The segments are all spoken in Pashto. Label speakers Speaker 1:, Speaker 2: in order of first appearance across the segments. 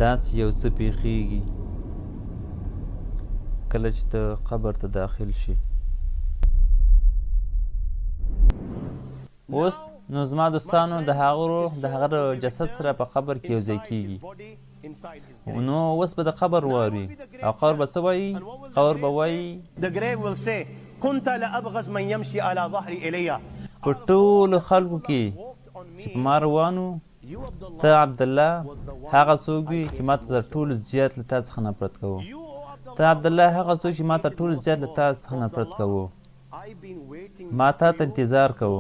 Speaker 1: داسې یو څه پیښیږي کله چې ته قبر ته داخل شي. اوس نو زما دوستانو د هغه روح د هغه جسد سره په قبر کې یوځای کیږي. نو اوس به د قبر واوري او قبر به څه وایي؟ قبر به وایي
Speaker 2: كنت لأبغض من يمشي على ظهري إلي.
Speaker 1: په ټولو خلکو کې چې په ما روانو ته عبدالله هغه څوک وي چې ما ته تر ټولو زیات له تا څخه نفرت کوو. ته عبدالله هغه څوک چې ما ته ټولو زیات له تا څخه نفرت کوو. ما تا ته انتظار کوو.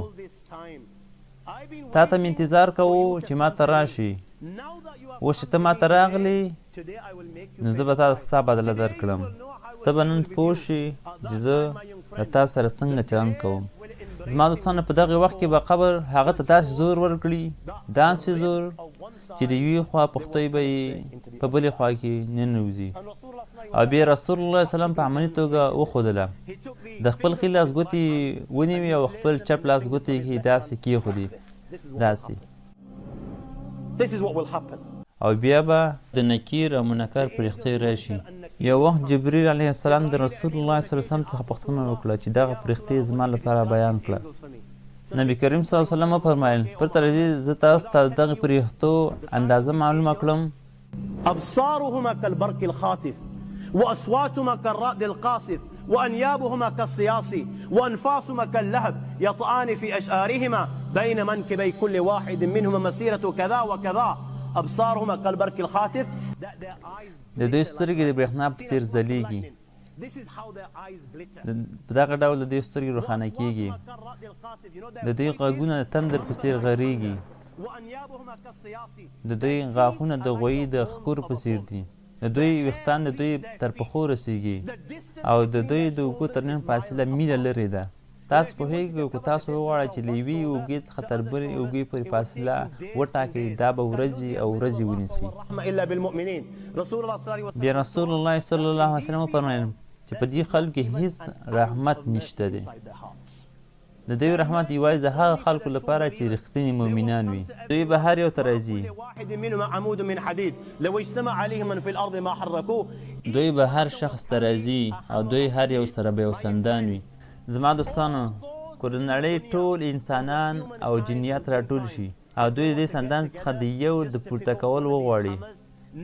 Speaker 1: تا ته مې انتظار کوو چې ما ته راشي. اوس چې ته ما ته راغلې نو زه به تا ستا بدله درکړم. ته به نن پوه شې چې زه له تا سره څنګه چلند کوم. زما دوستانو په دغه وخت کې به قبر هغه ته داسې زور ورکړي، داسې زور چې د یوې خوا پښتۍ به یې په بلې خوا کې ننوځي. او بیا رسول الله سلام په عملي توګه وښودله. د خپل ښي لاس ګوتې ونیوي او خپل چپ لاس ګوتې کې داسې کېښودي، داسې. او بیا به د نکیر او منکر پرښتۍ راشي. یو وخت جبریل علیه السلام د رسول الله صلی الله علیه وسلم څخه پوښتنه وکړه چې دغه پرښتې زما لپاره بیان کړه. نبی کریم صلی الله علیه وسلم وفرمایل پرته له دې زه تاسو ته دغه پرښتو اندازه معلومه کړم.
Speaker 2: ابصارهما كالبرق الخاطف واصواتهما كالرعد القاصف وانيابهما كالصياص وانفاسهما كاللهب يطعان في اشعارهما بين منكبي كل واحد منهما مسيره كذا وكذا. ابصارهما كالبرق الخاطف.
Speaker 1: د دوی سترګې د برېښنا په څېر ځلیږي. په دغه ډول د دوی سترګې روښانه کېږي. د دوی غږونه د تندر په څېر غږېږي. د دوی غاښونه د غویي د ښکور په څېر دي. د دوی ویښتان د دوی تر پښو رسېږي او د دوی د اوږو ترمنځ فاصله میله لرې ده. تاسو پوهېږئ که تاسو وغواړئ چې له یوې اوږې څخه تر بلې اوږې پورې فاصله وټاکئ، دا به ورځې او ورځې ونیسي. بیا رسول الله صلی الله علیه وسلم وفرمایل چې په دې خلکو کې هیڅ رحمت نشته دی. د دوی رحمت یوازې د هغه خلکو لپاره چې رښتیني مؤمنان وي. دوی به هر یو ته راځي. دوی به هر شخص ته راځي او دوی هر یو سره به یو سندان وي. زما دوستانو که د نړۍ ټول انسانان او جنیات راټول شي او دوی د دې سندان څخه د یو د پورته کول وغواړي،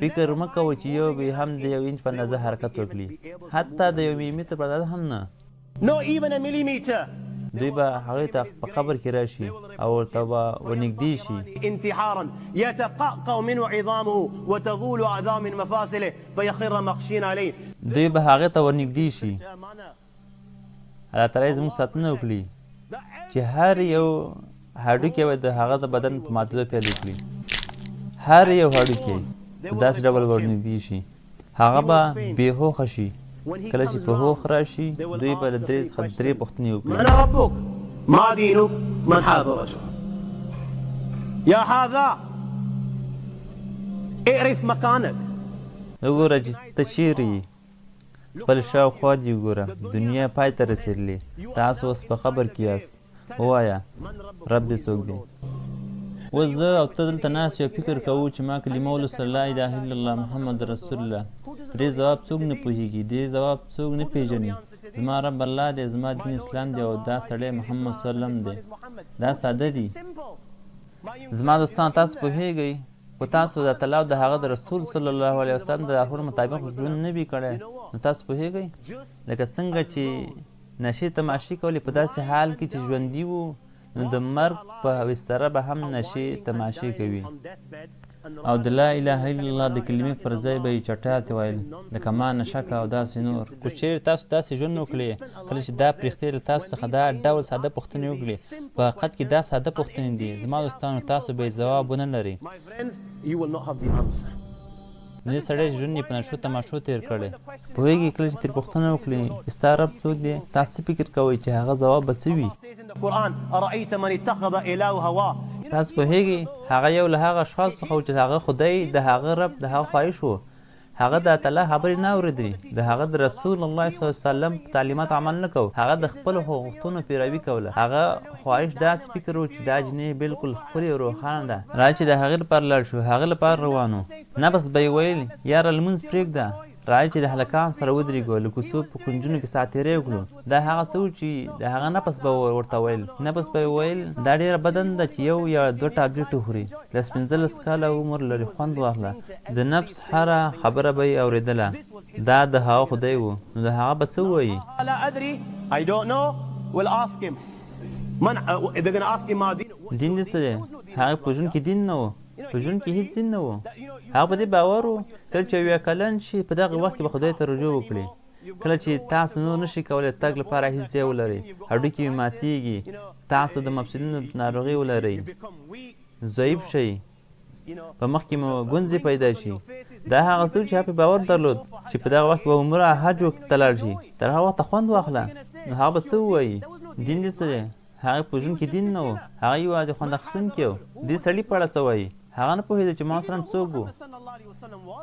Speaker 1: فکر مه کوئ چې یو به هم د 1 انچ په اندازه حرکت وکړي، حتی د 1 ملیمتر په اندازه هم نه. دوی به هغې ته په قبر کې راشي او ورته به ورنږدې شي.
Speaker 2: انتحارا يتقعقع منه عظامه وتظول اعظام من مفاصله فيخر مخشين عليه.
Speaker 1: دوی به هغې ته ورنږدې شي. الله تعالی زموږ ساتنه وکړي چې هر یو هډوکی به د هغه د بدن په ماتېدو پیل وکړي. هر یو هډوکی په داسې ډول ورنږدې شي. هغه به بې هوښه شي. کله چې په هوښ راشي دوی به له درې څخه 3 پوښتنې وکړي.
Speaker 2: من ربک؟ ما دینک؟ من هذا الرجل؟ یا هذا اعرف مکانک.
Speaker 1: وګوره چې ته چیرې یې، خپل شاوخوا دې وګوره، دنیا پای ته رسېدلې، تاسو اوس په قبر کې یاست. ووایه رب دې څوک دی؟ اوس زه او ته دلته ناست یو فکر کوو چې ما کلمه ولوستله لا اله الا الله محمد رسول الله. په دې ځواب څوک نه پوهېږي، دې ځواب څوک نه پېژني. زما رب الله دی، زما دین اسلام دی او دا سړی محمد صلی الله علیه وسلم دی. دا ساده دي. زما دوستان تاسو پوهېږئ خو تاسو د الله او د هغه د رسول صلی الله علیه وسلم د لارښوونو مطابق ژوند نه وي کړی، نو تاسو پوهېږئ لکه څنګه چې نشې تماشې کولې په داسې حال کې چې ژوندي وو، نو د مرګ په بستره به هم نشې تماشې کوي او د لا اله الا الله د کلمې پر ځای به یې چټیات ویل لکه ما نشه که او داسې نور. خو چېرې تاسو داسې ژوند وکړئ کله چې دا پرښتې له تاسو څخه دا ډول ساده پوښتنې وکړي، په حقیقت کې دا ساده پوښتنې دي. زما دوستانو تاسو به یې ځواب ونه لرئ. دې سړی ژوند یې په نشو تماشو تېر کړی. پوهېږي کله چې ترې پوښتنه وکړي چې ستا رب څوک دی، تاسو فکر کوئ چې هغه ځواب به څه وي؟ تاسو پوهېږئ هغه یو له هغه اشخاص څخه و چې هغه خدای د هغه رب د هغه خواهش و. هغه د تعالی خبرې نه اورېدلې، د هغه د رسول الله صلی الله علیه وسلم په تعلیمات عمل نه کو. هغه د خپلو غوښتنو پیروي کوله. هغه خواهش داسې فکر و چې دا جنۍ بلکل ښکلې او روښانه ده. را چې د هغې لپاره لاړ شو، هغه لپاره روان و. نفس به یې ویل یاره لمونځ پرېږده راځئ چې د هلکان سره ودرېږو له کوڅو په کونجونو کې ساعت تېری وکړو. دا هغه څه و چې د هغه نفس به ورته ویل. نفس به یې ویل دا ډېره بده نه ده چې یو یا دوه ټابلیټ وخوري. 15 کاله عمر لري خوند واخله. د نفس هره خبره به یې اورېدله. دا د هغه خدای و نو د هغه به څه ووایي؟
Speaker 2: لا أدري I don't know will ask him they're going to ask him ما دين
Speaker 1: دین دې څه دی؟ هغه په ژوند کې دین نه و. په ژوند کې هېڅ دین نه و. هغه په دې باور و کله چې 7 کلن شي په دغه وخت کې به خدای ته رجوع وکړي. کله چې تاسو نور نشئ کولی تګ لپاره هېڅ ځای ولرئ، هډوکي مې ماتېږي، تاسو د مفصلونو ناروغي ولرئ، ضعیف شئ، په مخ کې مو ګونځې پیدا شي. دا هغه څه چې هغه په باور درلود چې په دغه وخت کې به عمره حج ته لاړ شي. تر هغه وخته خوند واخله. نو هغه به څه ووایي؟ دین دې څه دی؟ هغه په ژوند کې دین نه و. هغه یوازې خوند اخیستونکی و. دې سړي په اړه څه وایي؟ هغه نه پوهېده چې محمد صلی څوک و.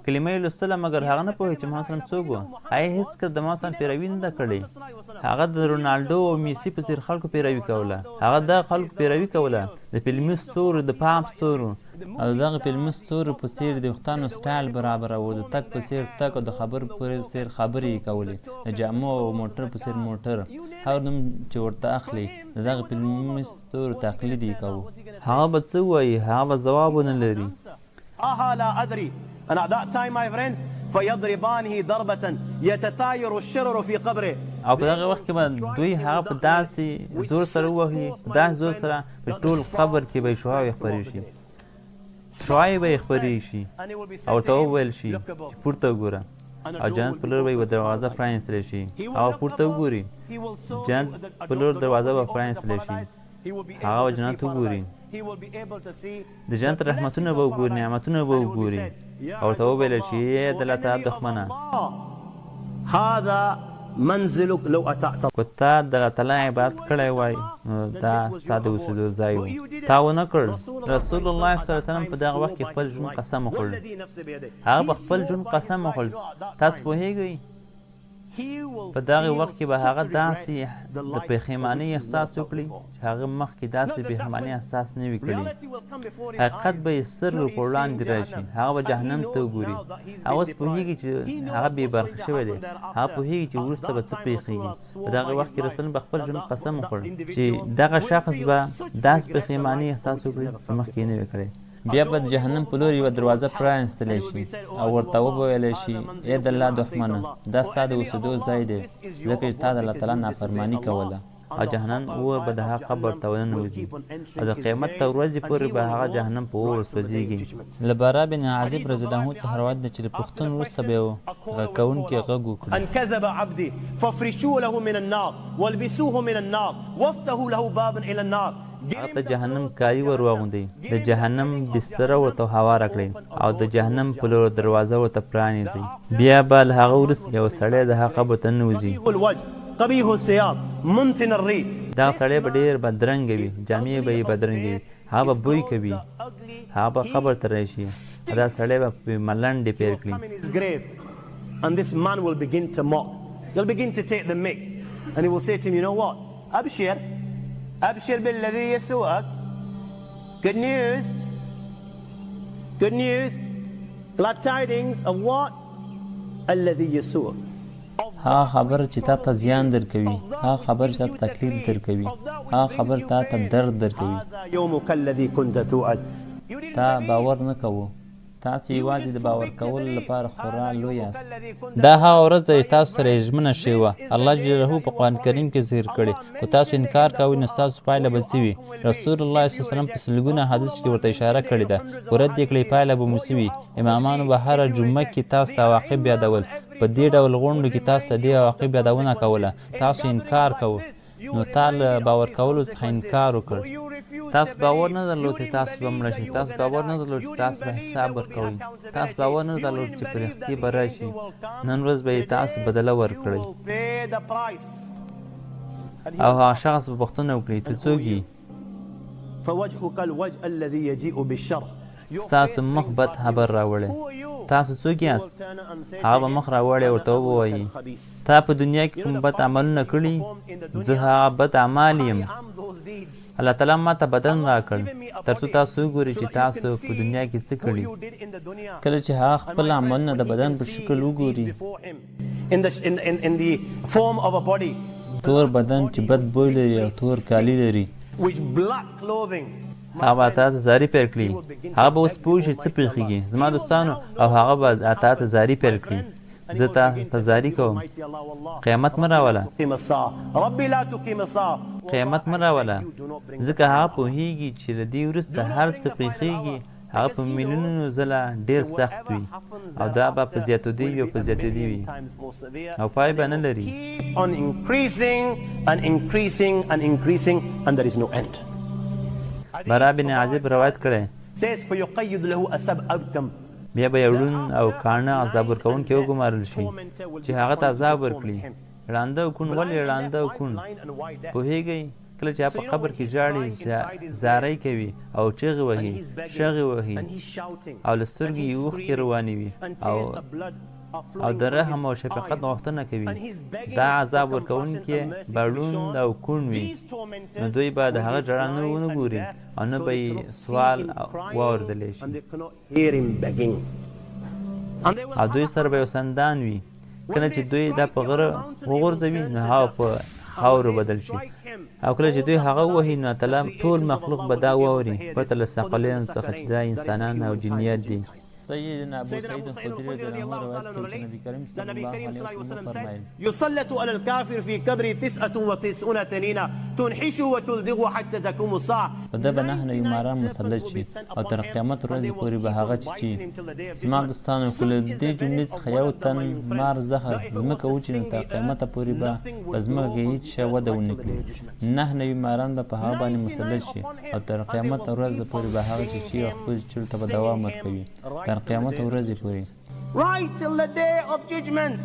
Speaker 1: کلمه یې لوستله مګر هغه نه پوهېده چې محمد صلی څوک و. هغه هېڅکله د محمد صلی پیروي نه ده کړې. هغه د رونالډو او میسي په څېر خلکو پیروي کوله. هغه د خلکو پیروي کوله د فلمي ستورو، د پاپ ستورو او دغه فلمي ستورو په څېر د ویښتانو سټایل برابرو، د تګ په څېر تګ او د خبرو په څېر خبرې یې کولې، د جامو او موټر په څېر موټر. هر نوم چې ورته اخلي د دغه فلمي ستورو تقلید یې کوو. هغه به څه ووایي؟ هغه به ځواب ونه لري.
Speaker 2: لا أدري and at that time my friends فيضربانه ضربة يتطاير الشرر في قبره.
Speaker 1: او په دغه وخت کې به دوی هغه په داسې زور سره ووهي، په داسې زور سره په ټول قبر کې به شعاع خپرې شي، شعاع به خپرې شي او ورته وویل شي چې پورته وګوره، او جنت په لور به یوه دروازه پرانیستلی شي. او پورته وګوري، جنت په لور دروازه به پرانیستلی شي، هغه به جنت وګوري، د جنت رحمتونه به وګوري، نعمتونه به وګوري، او ورته وویل شي ای د الله تعالی دښمنه،
Speaker 2: هذا منزلك لو أتعت.
Speaker 1: که تا د الله تعالی عبادت کړی وای نو دا ستا د اوسېدو ځای و. تا ونه کړ. رسول الله صلی الله علیه وسلم په دغه وخت کې خپل ژوند قسم وخوړ. هغه په خپل ژوند قسم وخوړ. تاسو پوهېږئ په دغه وخت کې به هغه داسې د پښیمانۍ احساس وکړي چې هغه مخکې داسې پښیمانۍ احساس نه وي کړی. حقیقت به یې سترګو په وړاندې راشي. هغه به جهنم ته وګوري. هغه اوس پوهېږي چې هغه بې برخې شوی دی. هغه پوهېږي چې وروسته به څه پېښېږي. په دغه وخت کې رسول په خپل ژوند قسم وخوړ چې دغه شخص به داسې پښیمانۍ احساس وکړي چې مخکې یې نه وي کړی. بیا به د جهنم په لور یوه دروازه پرانیستلی شي او ورته وویلی شي ای د الله دښمنه، دا ستا د اوسېدو ځای دی ځکه چې تا د الله تعالی نافرماني کوله. او جهنم اور به د هغه قبر ته وننوځي او د قیامت تر ورځې پورې به هغه جهنم په اور سوځېږي. له bara بن عازب رضی الله عنه څخه روایت ده چې له پوښتنې وروسته به یو غږ کوونکی غږ وکړي
Speaker 2: ان كذب عبدي فافرشوا له من النار والبسوه من النار وافتحوا له بابا الى النار.
Speaker 1: هغه ته جهنم کالي ور واغوندئ، د جهنم بستره ورته هواره کړئ او د جهنم په لور دروازه ورته پرانیزئ. بیا به له هغه وروسته یو سړی د هغه قبر ته ننوځي.
Speaker 2: قبیح الثياب منتن الريح.
Speaker 1: دغه سړی به ډېر بدرنګه وي، جامې به یې بدرنګې وي، هغه به بوی کوي، هغه به قبر ته راشي، دا سړی به ملنډې پیل کړي.
Speaker 2: And this man will begin to mock. He'll begin to take the mick and he will say to him, you know what? أبشر أبشر بالذي يسوءك. Good news. Good news. Glad tidings of what? الذي يسوءك.
Speaker 1: هغه خبر چې تا ته زیان درکوي، هغه خبر چې تا ته تکلیف درکوي، هغه خبر تا ته درد درکوي.
Speaker 2: يومك الذي كنت توعد.
Speaker 1: تا باور نه کوو، تاسو یوازې د باور کولو لپاره خورا لوی یاست. دا هغه ورځ ده چې تاسو سره یې ژمنه شوې وه. الله جل جلاله په قرآن کریم کې ذکر کړې. که تاسو انکار کوئ نو ستاسو پایله به څه وي؟ رسول الله صلی الله علیه وسلم په سلګونه حدیث کې ورته اشاره کړې ده. که رد یې کړئ پایله به مو څه وي؟ امامانو به هره جمعه کې تاسو ته عواقب یادول. په دې ډول غونډو کې تاسو ته دې عواقب یادونه کوله. تاسو انکار کوو نو تا له باور کولو څخه انکار وکړ. تاسو باور نه درلود چې تاسو به مړه شئ. تاسو باور نه درلود چې تاسو به حساب ورکوئ. تاسو باور نه درلود چې فرښتې به راشي. نن ورځ به یې تاسو بدله ورکړئ. او هغه شخص به پوښتنه وکړي ته څوک یې؟
Speaker 2: فوجهك الوجه الذي يجيء بالشر.
Speaker 1: ستاسو مخ بد خبر راوړی. تاسو څوک یاست؟ هغه به مخ راوړی ورته ووایي تا په دنیا کې کوم بد عملونه کړي؟ زه هغه بد اعمال یم. الله تعالی ما ته بدن راکړ تر څو تاسو وګورئ چې تاسو په دنیا کې څه کړي. کله چې هغه خپل عملونه د بدن په شکل وګوري،
Speaker 2: in the form of a body
Speaker 1: تور بدن چې بد بوی لري او تور کالی لري،
Speaker 2: which black clothing،
Speaker 1: هغه به اتا ته زاري پیل کړي. هغه به اوس پوه شي څه پېښېږي. زما دوستانو، او هغه به اتا ته زاري پیل کړي، زه ته زاري کوم، قیامت مه راوله، قیامت مه راوله، ځکه هغه پوهېږي چې له دې وروسته هر څه پېښېږي هغه په میلیونونو ځله ډېر سخت وي او دا به په زیاتېدو وي او په زیاتېدو وي او پای به نه لري.
Speaker 2: on increasing and increasing and increasing and there is no end.
Speaker 1: برا بن عازب روایت کړی،
Speaker 2: says فيقيد له أبكم،
Speaker 1: بیا به یو ړوند او کاڼه عذاب ورکوونکی وګمارل شي چې هغه ته عذاب ورکړي. ړانده او کوڼ، ولې ړانده او کوڼ؟ پوهېږئ کله چې په قبر کې ژاړي، زارۍ کوي او چغې وهي، شغې وهي او له سترګې یې اوښکې روانې وي او د رحم او شفقت غوښتنه کوي. دا عذاب ورکوونکي به ړوند او کوڼ وي، نو دوی به د هغه ژړا نه ونه ګوري او نه به یې سوال واورېدلی شي او دوی سره به یو سندان وي. کله چې دوی دا په غره وغورځوي نو هغه په خاورو بدل شي او کله چې دوی هغه ووهي نو تعالی ټول مخلوق به دا واوري پرته له ثقلینو څخه چې دا انسانان او جنیات دي. سیدنا ابو سعید خدری رضی الله عنه روایت کوي چې نبی کریم صلی الله علیه وسلم فرمایل:
Speaker 2: يسلط على الكافر في قبر 99 تنينه تنحش وتلدغ حتى تقوم الساعه.
Speaker 1: په ده به 9 ماران مسلط شي او تر قیامت ورځې پورې به هغه چې زما دوستانو که له دې جملې څخه یو تن مار زهر ځمکه وچیني نو تر قیامته پورې به په ځمکه کې هېڅ شی وده ونه کړي. 9 ماران به په هغه باندې مسلط شي او تر قیامت ورځې پورې به هغه چې خپل چل ته به دوام ورکوي تر قیامت ورځې پورې.
Speaker 2: Right till the day of judgment.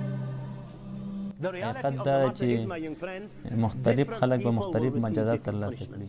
Speaker 1: حقیقت دا چې مختلف خلک به مختلف مجازات ترلاسه کړي.